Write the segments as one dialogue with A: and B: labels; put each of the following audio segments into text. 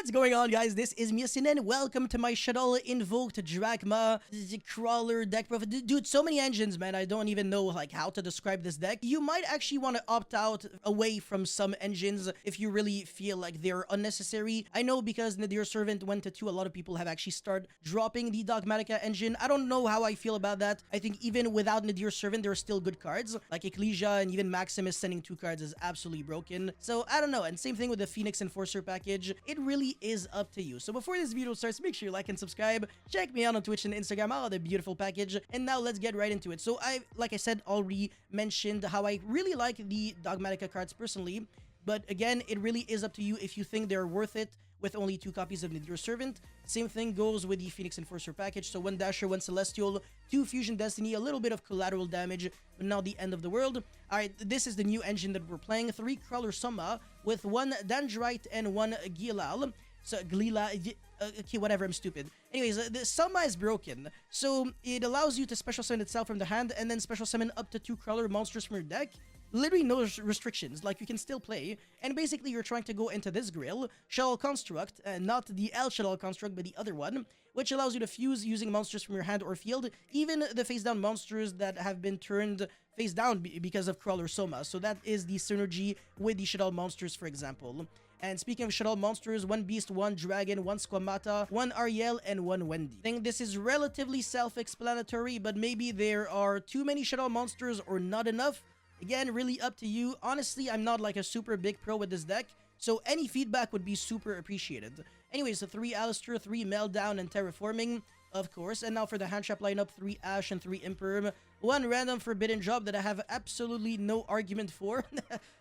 A: What's going on, guys? This is Miasin and welcome to my Shaddoll Invoked Drachma Krawler deck profile. Dude, so many engines, man. I don't even know like how to describe this deck. You might actually want to opt out away from some engines if you really feel like they're unnecessary. I know because Nadir Servant went to 2, a lot of people have actually started dropping the Dogmatika engine. I don't know how I feel about that. I think even without Nadir Servant, there are still good cards. Like Ecclesia and even Maximus sending 2 cards is absolutely broken. So I don't know. And same thing with the Phoenix Enforcer package. It really is up to you. So before this video starts, make sure you like and subscribe. Check me out on Twitch and Instagram. I'll have a beautiful package. And now let's get right into it. So like I said, already mentioned how I really like the Dogmatika cards personally. But again, it really is up to you if you think they're worth it with only 2 copies of Nadir Servant. Same thing goes with the Phoenix Enforcer package. So 1 Dasher, 1 Celestial, 2 Fusion Destiny, a little bit of collateral damage, but not the end of the world. Alright, this is the new engine that we're playing. 3 Krawler Summa with 1 Dendrite and 1 Gilal. So Glila, okay, whatever, I'm stupid. Anyways, the Summa is broken, so it allows you to special summon itself from the hand and then special summon up to 2 Krawler monsters from your deck. Literally no restrictions, like you can still play, and basically you're trying to go into this grill, Shaddoll Construct, not the L Shaddoll Construct, but the other one, which allows you to fuse using monsters from your hand or field, even the face-down monsters that have been turned face-down because of Krawler Soma. So that is the synergy with the Shaddoll monsters, for example. And speaking of Shaddoll monsters, 1 Beast, 1 Dragon, 1 Squamata, 1 Ariel, and 1 Wendy. I think this is relatively self-explanatory, but maybe there are too many Shaddoll monsters or not enough. Again, really up to you. Honestly, I'm not like a super big pro with this deck, so any feedback would be super appreciated. Anyways, so 3 Alistair, 3 Meltdown, and Terraforming, of course. And now for the hand trap lineup, 3 Ash and 3 Imperm. 1 random Forbidden Job that I have absolutely no argument for.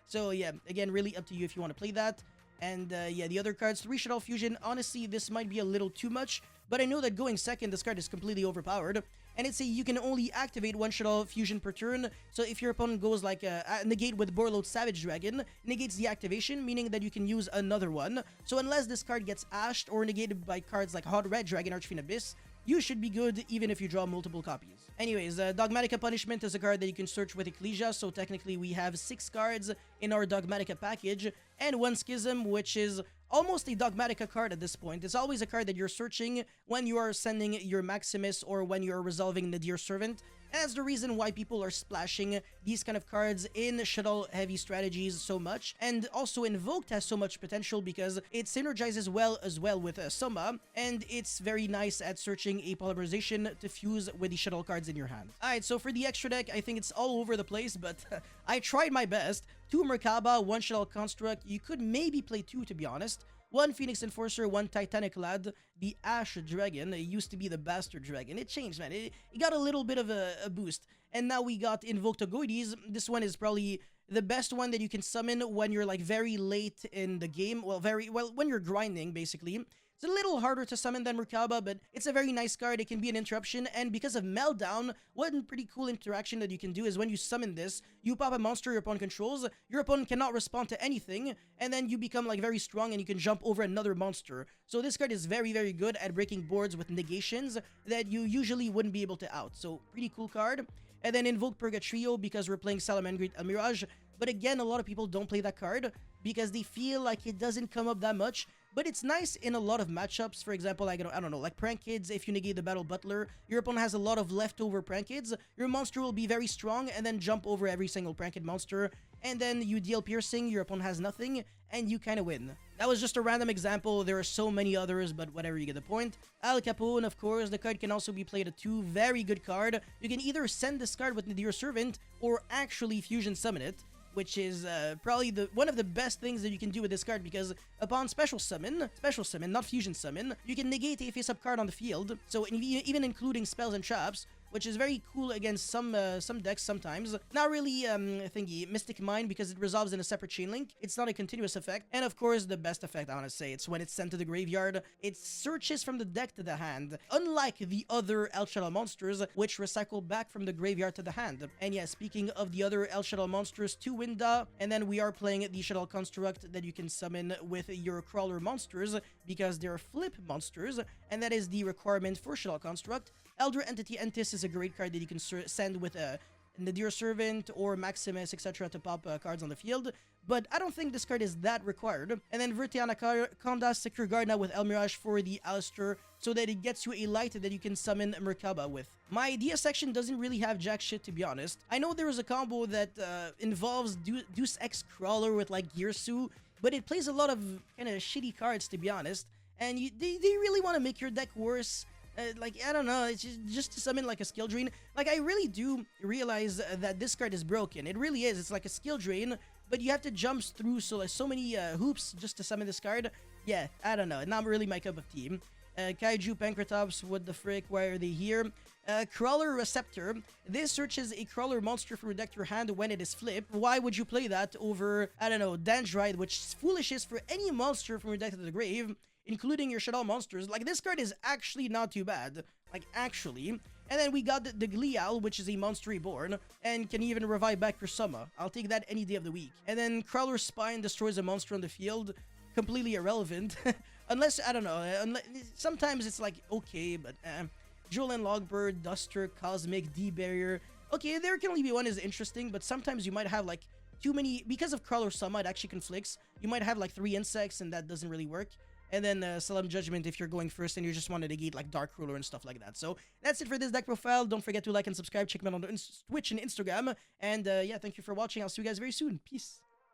A: So yeah, again, really up to you if you want to play that. And yeah, the other cards, 3 Shaddoll Fusion. Honestly, this might be a little too much, but I know that going second, this card is completely overpowered. And it's you can only activate 1 Shaddoll Fusion per turn. So if your opponent goes like negate with Borload Savage Dragon, negates the activation, meaning that you can use another one. So unless this card gets ashed or negated by cards like Hot Red Dragon, Archfiend Abyss, you should be good even if you draw multiple copies. Anyways, Dogmatika Punishment is a card that you can search with Ecclesia, so technically we have 6 cards in our Dogmatika package, and 1 Schism, which is almost a Dogmatika card at this point. It's always a card that you're searching when you are sending your Maximus or when you're resolving Nadir Servant. And that's the reason why people are splashing these kind of cards in Shaddoll heavy strategies so much. And also Invoked has so much potential because it synergizes well as well with Summa, and it's very nice at searching a polymerization to fuse with the Shaddoll cards in your hand. Alright, so for the extra deck, I think it's all over the place, but I tried my best. 2 Merkaba, 1 Shaddoll Construct. You could maybe play 2, to be honest. 1 Phoenix Enforcer, 1 Titanic Lad, the Ash Dragon. It used to be the Bastard Dragon. It changed, man. It got a little bit of a boost. And now we got Invoked Togoides. This one is probably the best one that you can summon when you're like very late in the game. Well, when you're grinding, basically. It's a little harder to summon than Merkaba, but it's a very nice card. It can be an interruption, and because of Meltdown, one pretty cool interaction that you can do is when you summon this, you pop a monster your opponent controls, your opponent cannot respond to anything, and then you become like very strong and you can jump over another monster. So this card is very, very good at breaking boards with negations that you usually wouldn't be able to out. So pretty cool card. And then Invoke Purgatrio because we're playing Salamangreat Almirage. But again, a lot of people don't play that card because they feel like it doesn't come up that much. But it's nice in a lot of matchups. For example, like, I don't know, like Prank Kids, if you negate the Battle Butler, your opponent has a lot of leftover Prank Kids. Your monster will be very strong and then jump over every single Prank Kid monster. And then you deal piercing, your opponent has nothing, and you kind of win. That was just a random example. There are so many others, but whatever, you get the point. Al Capone, of course. The card can also be played at 2. Very good card. You can either send this card with Nadir Servant or actually fusion summon it, which is probably one of the best things that you can do with this card, because upon special summon, not fusion summon, you can negate a face-up card on the field, so even including spells and traps, which is very cool against some decks sometimes. Not really thingy, Mystic Mind, because it resolves in a separate chain link. It's not a continuous effect. And of course, the best effect, I want to say, it's when it's sent to the graveyard. It searches from the deck to the hand, unlike the other El Shaddoll monsters, which recycle back from the graveyard to the hand. And yeah, speaking of the other El Shaddoll monsters, 2 Winda, and then we are playing the Shaddoll Construct that you can summon with your Krawler monsters, because they're flip monsters, and that is the requirement for Shaddoll Construct. Elder Entity Entis is a great card that you can send with Nadir Servant or Maximus, etc. to pop cards on the field. But I don't think this card is that required. And then Vertiana Conda, Secure Guard now with El Mirage for the Alistair, so that it gets you a light that you can summon Merkaba with. My idea section doesn't really have jack shit, to be honest. I know there is a combo that involves Deus Ex Krawler with like Girsu, but it plays a lot of kind of shitty cards, to be honest. And they really want to make your deck worse. Like, I don't know, it's just to summon like a skill drain. Like, I really do realize that this card is broken. It really is. It's like a skill drain, but you have to jump through so many hoops just to summon this card. Yeah, I don't know. Not really my cup of tea. Kaiju Pankratops, what the frick, why are they here? Krawler Receptor. This searches a Krawler monster from your deck to your hand when it is flipped. Why would you play that over, I don't know, Dendrite, which is foolish for any monster from your deck to the grave, including your Shaddoll monsters? Like, this card is actually not too bad. Like, actually. And then we got the Glial, which is a monster reborn, and can even revive back your Summa. I'll take that any day of the week. And then Krawler Spine destroys a monster on the field. Completely irrelevant. Unless, I don't know, sometimes it's like, okay, but Julian Logbird, Duster, Cosmic, D-Barrier. Okay, there can only be one is interesting, but sometimes you might have like too many, because of Krawler Summa, it actually conflicts. You might have like 3 insects, and that doesn't really work. And then Solemn Judgment if you're going first and you just want to negate like Dark Ruler and stuff like that. So that's it for this deck profile. Don't forget to like and subscribe. Check me out on Twitch and Instagram. And yeah, thank you for watching. I'll see you guys very soon. Peace.